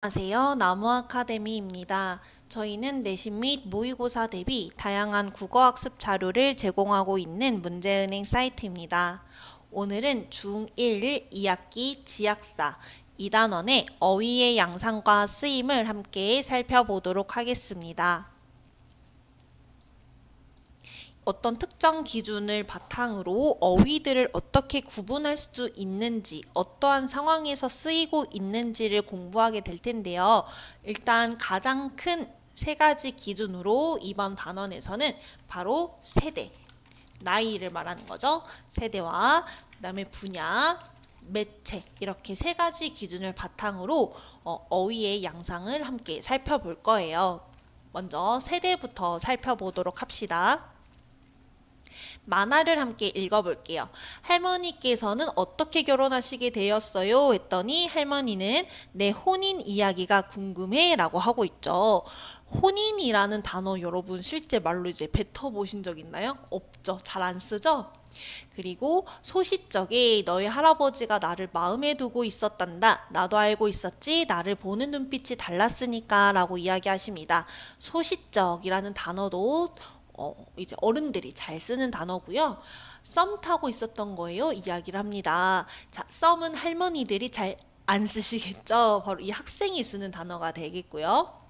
안녕하세요. 나무 아카데미입니다. 저희는 내신 및 모의고사 대비 다양한 국어학습 자료를 제공하고 있는 문제은행 사이트입니다. 오늘은 중1 2학기 지약사 2단원의 어휘의 양상과 쓰임을 함께 살펴보도록 하겠습니다. 어떤 특정 기준을 바탕으로 어휘들을 어떻게 구분할 수 있는지, 어떠한 상황에서 쓰이고 있는지를 공부하게 될 텐데요. 일단 가장 큰 세 가지 기준으로 이번 단원에서는 바로 세대, 나이를 말하는 거죠. 세대와 그다음에 분야, 매체 이렇게 세 가지 기준을 바탕으로 어휘의 양상을 함께 살펴볼 거예요. 먼저 세대부터 살펴보도록 합시다. 만화를 함께 읽어볼게요. 할머니께서는 어떻게 결혼하시게 되었어요? 했더니 할머니는 내 혼인 이야기가 궁금해 라고 하고 있죠. 혼인이라는 단어 여러분 실제 말로 이제 뱉어보신 적 있나요? 없죠. 잘 안 쓰죠? 그리고 소시적에 너희 할아버지가 나를 마음에 두고 있었단다. 나도 알고 있었지. 나를 보는 눈빛이 달랐으니까 라고 이야기하십니다. 소시적이라는 단어도 이제 어른들이 잘 쓰는 단어고요. 썸 타고 있었던 거예요. 이야기를 합니다. 자, 썸은 할머니들이 잘 안 쓰시겠죠? 바로 이 학생이 쓰는 단어가 되겠고요.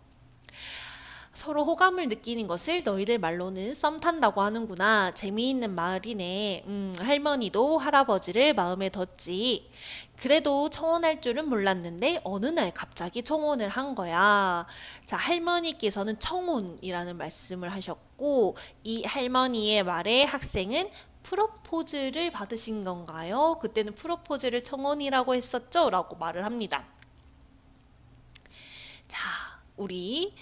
서로 호감을 느끼는 것을 너희들 말로는 썸 탄다고 하는구나. 재미있는 말이네. 할머니도 할아버지를 마음에 뒀지. 그래도 청혼할 줄은 몰랐는데 어느 날 갑자기 청혼을 한 거야. 자, 할머니께서는 청혼이라는 말씀을 하셨고 이 할머니의 말에 학생은 프로포즈를 받으신 건가요? 그때는 프로포즈를 청혼이라고 했었죠? 라고 말을 합니다. 자, 우리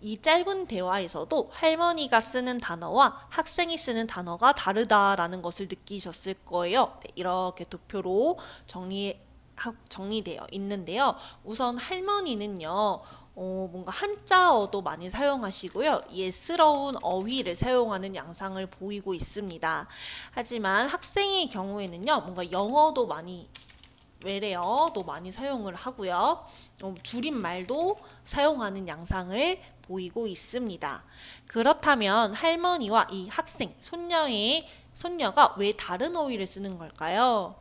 이 짧은 대화에서도 할머니가 쓰는 단어와 학생이 쓰는 단어가 다르다라는 것을 느끼셨을 거예요. 네, 이렇게 도표로 정리되어 있는데요. 우선 할머니는요, 뭔가 한자어도 많이 사용하시고요. 예스러운 어휘를 사용하는 양상을 보이고 있습니다. 하지만 학생의 경우에는요, 뭔가 영어도 많이 외래어도 많이 사용을 하고요. 줄임말도 사용하는 양상을 보이고 있습니다. 그렇다면 할머니와 이 학생, 손녀가 왜 다른 어휘를 쓰는 걸까요?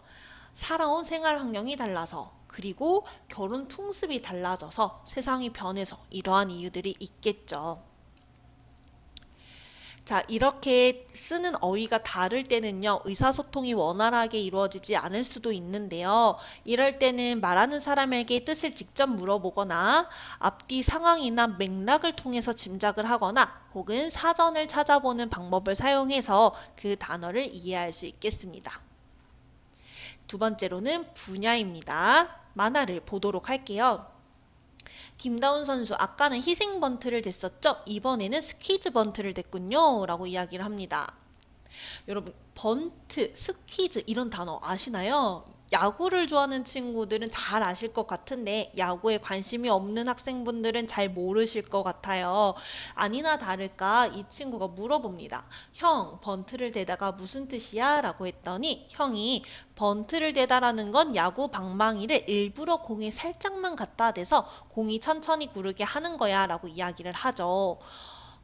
살아온 생활 환경이 달라서, 그리고 결혼 풍습이 달라져서 세상이 변해서 이러한 이유들이 있겠죠. 자, 이렇게 쓰는 어휘가 다를 때는요, 의사소통이 원활하게 이루어지지 않을 수도 있는데요. 이럴 때는 말하는 사람에게 뜻을 직접 물어보거나 앞뒤 상황이나 맥락을 통해서 짐작을 하거나 혹은 사전을 찾아보는 방법을 사용해서 그 단어를 이해할 수 있겠습니다. 두 번째로는 분야입니다. 만화를 보도록 할게요. 김다운 선수 아까는 희생 번트를 댔었죠? 이번에는 스퀴즈 번트를 댔군요 라고 이야기를 합니다. 여러분 번트, 스퀴즈 이런 단어 아시나요? 야구를 좋아하는 친구들은 잘 아실 것 같은데 야구에 관심이 없는 학생분들은 잘 모르실 것 같아요. 아니나 다를까 이 친구가 물어봅니다. 형, 번트를 대다가 무슨 뜻이야? 라고 했더니 형이 번트를 대다라는 건 야구 방망이를 일부러 공에 살짝만 갖다 대서 공이 천천히 구르게 하는 거야 라고 이야기를 하죠.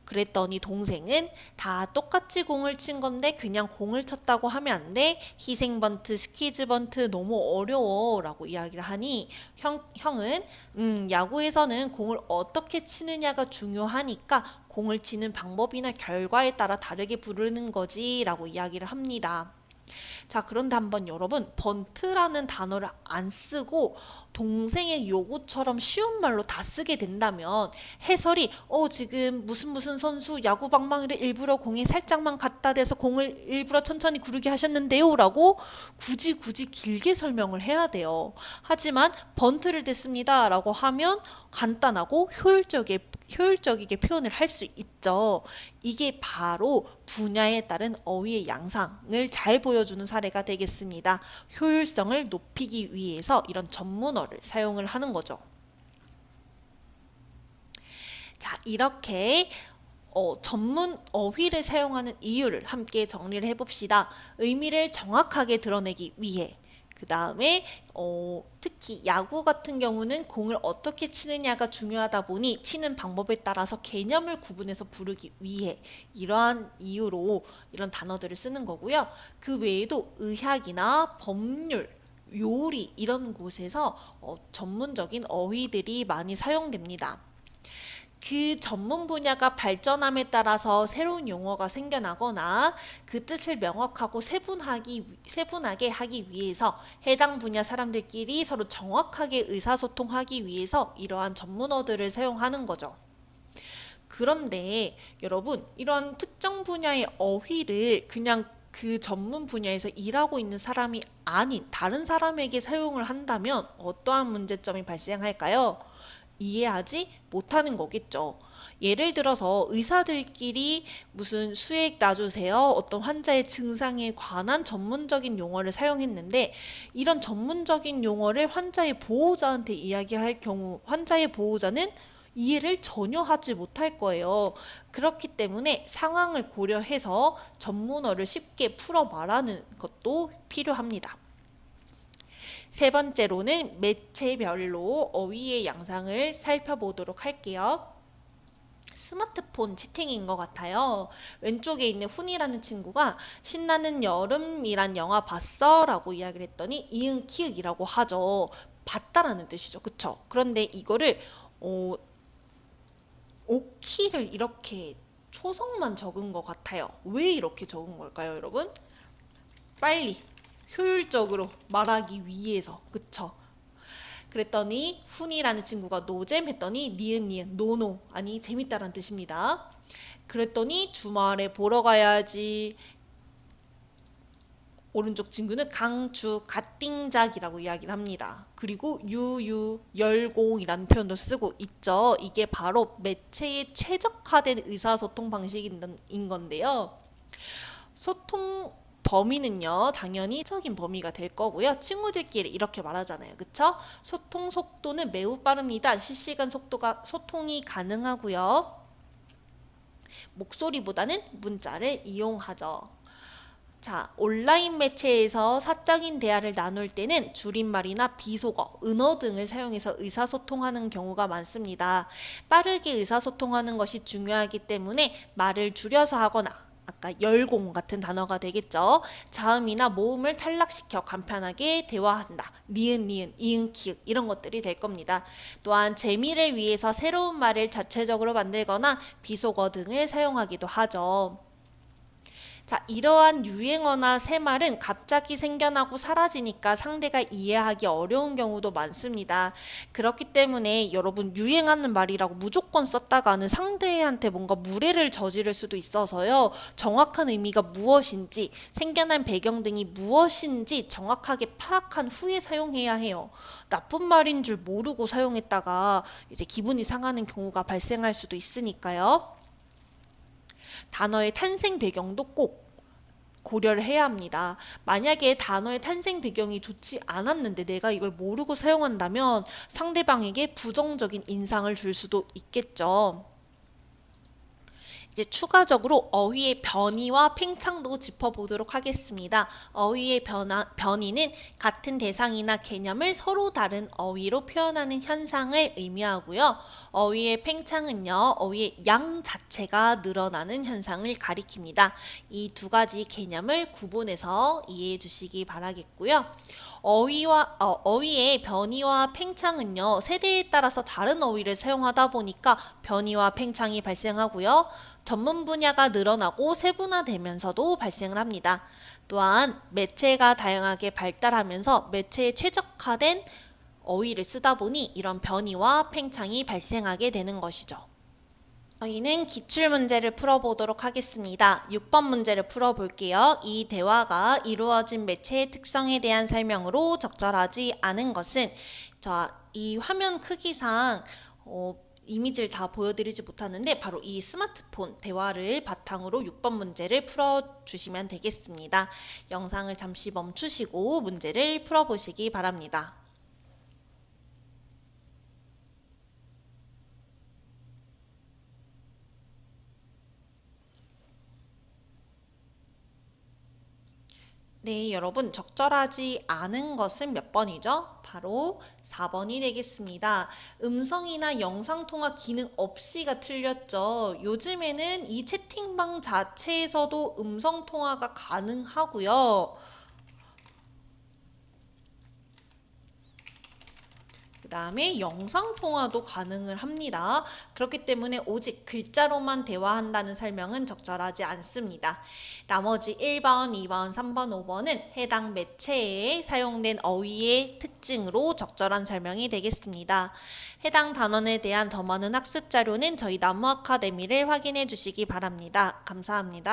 그랬더니 동생은 다 똑같이 공을 친 건데 그냥 공을 쳤다고 하면 안 돼? 희생번트, 스퀴즈번트 너무 어려워 라고 이야기를 하니 형은 야구에서는 공을 어떻게 치느냐가 중요하니까 공을 치는 방법이나 결과에 따라 다르게 부르는 거지 라고 이야기를 합니다. 자, 그런데 한번 여러분 번트라는 단어를 안 쓰고 동생의 요구처럼 쉬운 말로 다 쓰게 된다면 해설이 지금 무슨 선수 야구 방망이를 일부러 공에 살짝만 갖다 대서 공을 일부러 천천히 구르게 하셨는데요 라고 굳이 길게 설명을 해야 돼요. 하지만 번트를 댔습니다 라고 하면 간단하고 효율적이게 표현을 할 수 있죠. 이게 바로 분야에 따른 어휘의 양상을 잘 보여주는 사례가 되겠습니다. 효율성을 높이기 위해서 이런 전문어를 사용을 하는 거죠. 자, 이렇게 전문 어휘를 사용하는 이유를 함께 정리를 해봅시다. 의미를 정확하게 드러내기 위해, 그 다음에 특히 야구 같은 경우는 공을 어떻게 치느냐가 중요하다 보니 치는 방법에 따라서 개념을 구분해서 부르기 위해 이러한 이유로 이런 단어들을 쓰는 거고요. 그 외에도 의학이나 법률, 요리 이런 곳에서 전문적인 어휘들이 많이 사용됩니다. 그 전문 분야가 발전함에 따라서 새로운 용어가 생겨나거나 그 뜻을 명확하고 세분하게 하기 위해서 해당 분야 사람들끼리 서로 정확하게 의사소통하기 위해서 이러한 전문어들을 사용하는 거죠. 그런데 여러분, 이런 특정 분야의 어휘를 그냥 그 전문 분야에서 일하고 있는 사람이 아닌 다른 사람에게 사용을 한다면 어떠한 문제점이 발생할까요? 이해하지 못하는 거겠죠. 예를 들어서 의사들끼리 무슨 수액 놔주세요, 어떤 환자의 증상에 관한 전문적인 용어를 사용했는데 이런 전문적인 용어를 환자의 보호자한테 이야기할 경우 환자의 보호자는 이해를 전혀 하지 못할 거예요. 그렇기 때문에 상황을 고려해서 전문어를 쉽게 풀어 말하는 것도 필요합니다. 세 번째로는 매체별로 어휘의 양상을 살펴보도록 할게요. 스마트폰 채팅인 것 같아요. 왼쪽에 있는 훈이라는 친구가 신나는 여름이란 영화 봤어? 라고 이야기를 했더니 이응 키읔이라고 하죠. 봤다라는 뜻이죠. 그쵸? 그런데 이거를 오키를 이렇게 초성만 적은 것 같아요. 왜 이렇게 적은 걸까요, 여러분? 빨리 효율적으로 말하기 위해서. 그쵸? 그랬더니 훈이라는 친구가 노잼 했더니 니은 노노 아니 재밌다란 뜻입니다. 그랬더니 주말에 보러 가야지. 오른쪽 친구는 강추 갓띵작이라고 이야기를 합니다. 그리고 유유 열공이라는 표현도 쓰고 있죠. 이게 바로 매체에 최적화된 의사소통 방식인 건데요. 소통 범위는요, 당연히 적인 범위가 될 거고요. 친구들끼리 이렇게 말하잖아요. 그쵸? 소통 속도는 매우 빠릅니다. 실시간 소통이 가능하고요. 목소리보다는 문자를 이용하죠. 자, 온라인 매체에서 사적인 대화를 나눌 때는 줄임말이나 비속어, 은어 등을 사용해서 의사소통하는 경우가 많습니다. 빠르게 의사소통하는 것이 중요하기 때문에 말을 줄여서 하거나 아까 열공 같은 단어가 되겠죠. 자음이나 모음을 탈락시켜 간편하게 대화한다. 니은, 이응, 키읔 이런 것들이 될 겁니다. 또한 재미를 위해서 새로운 말을 자체적으로 만들거나 비속어 등을 사용하기도 하죠. 자, 이러한 유행어나 새말은 갑자기 생겨나고 사라지니까 상대가 이해하기 어려운 경우도 많습니다. 그렇기 때문에 여러분 유행하는 말이라고 무조건 썼다가는 상대한테 뭔가 무례를 저지를 수도 있어서요. 정확한 의미가 무엇인지, 생겨난 배경 등이 무엇인지 정확하게 파악한 후에 사용해야 해요. 나쁜 말인 줄 모르고 사용했다가 이제 기분이 상하는 경우가 발생할 수도 있으니까요. 단어의 탄생 배경도 꼭 고려를 해야 합니다. 만약에 단어의 탄생 배경이 좋지 않았는데 내가 이걸 모르고 사용한다면 상대방에게 부정적인 인상을 줄 수도 있겠죠. 이제 추가적으로 어휘의 변이와 팽창도 짚어보도록 하겠습니다. 어휘의 변이는 같은 대상이나 개념을 서로 다른 어휘로 표현하는 현상을 의미하고요. 어휘의 팽창은요, 어휘의 양 자체가 늘어나는 현상을 가리킵니다. 이 두 가지 개념을 구분해서 이해해 주시기 바라겠고요. 어휘의 변이와 팽창은요, 세대에 따라서 다른 어휘를 사용하다 보니까 변이와 팽창이 발생하고요. 전문 분야가 늘어나고 세분화되면서도 발생을 합니다. 또한 매체가 다양하게 발달하면서 매체에 최적화된 어휘를 쓰다 보니 이런 변이와 팽창이 발생하게 되는 것이죠. 저희는 기출문제를 풀어보도록 하겠습니다. 6번 문제를 풀어볼게요. 이 대화가 이루어진 매체의 특성에 대한 설명으로 적절하지 않은 것은, 자, 이 화면 크기상 이미지를 다 보여드리지 못하는데 바로 이 스마트폰 대화를 바탕으로 6번 문제를 풀어주시면 되겠습니다. 영상을 잠시 멈추시고 문제를 풀어보시기 바랍니다. 네, 여러분, 적절하지 않은 것은 몇 번이죠? 바로 4번이 되겠습니다. 음성이나 영상통화 기능 없이가 틀렸죠. 요즘에는 이 채팅방 자체에서도 음성통화가 가능하고요. 그 다음에 영상통화도 가능을 합니다. 그렇기 때문에 오직 글자로만 대화한다는 설명은 적절하지 않습니다. 나머지 1번, 2번, 3번, 5번은 해당 매체에 사용된 어휘의 특징으로 적절한 설명이 되겠습니다. 해당 단원에 대한 더 많은 학습 자료는 저희 나무 아카데미를 확인해 주시기 바랍니다. 감사합니다.